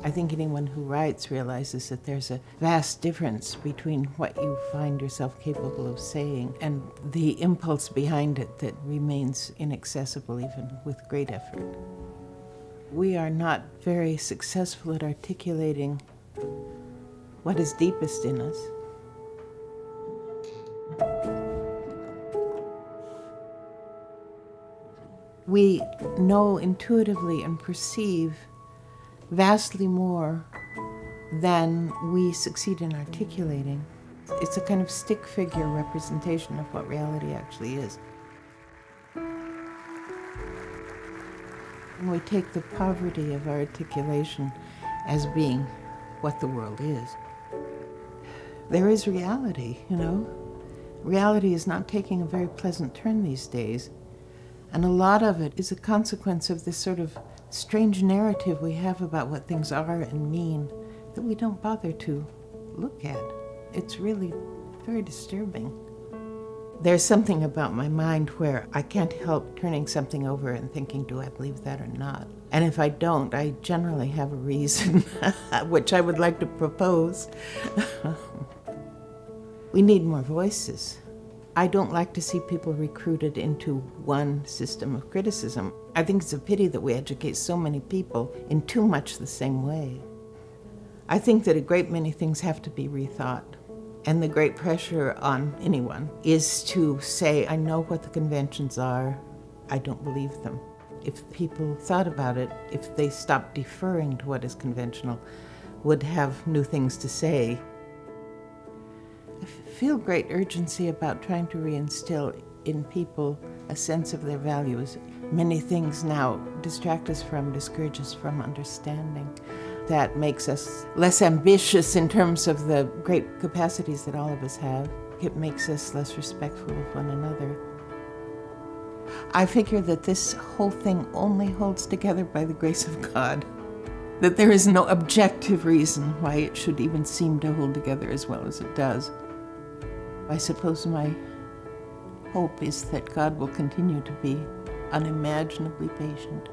I think anyone who writes realizes that there's a vast difference between what you find yourself capable of saying and the impulse behind it that remains inaccessible even with great effort. We are not very successful at articulating what is deepest in us. We know intuitively and perceive vastly more than we succeed in articulating. It's a kind of stick figure representation of what reality actually is. And we take the poverty of articulation as being what the world is. There is reality, Reality is not taking a very pleasant turn these days. And a lot of it is a consequence of this sort of strange narrative we have about what things are and mean that we don't bother to look at. It's really very disturbing. There's something about my mind where I can't help turning something over and thinking, do I believe that or not? And if I don't, I generally have a reason, which I would like to propose. We need more voices. I don't like to see people recruited into one system of criticism. I think it's a pity that we educate so many people in too much the same way. I think that a great many things have to be rethought. And the great pressure on anyone is to say, I know what the conventions are, I don't believe them. If people thought about it, if they stopped deferring to what is conventional, would have new things to say. I feel great urgency about trying to reinstill in people a sense of their values. Many things now distract us from, discourage us from understanding. That makes us less ambitious in terms of the great capacities that all of us have. It makes us less respectful of one another. I figure that this whole thing only holds together by the grace of God. That there is no objective reason why it should even seem to hold together as well as it does. I suppose my hope is that God will continue to be unimaginably patient.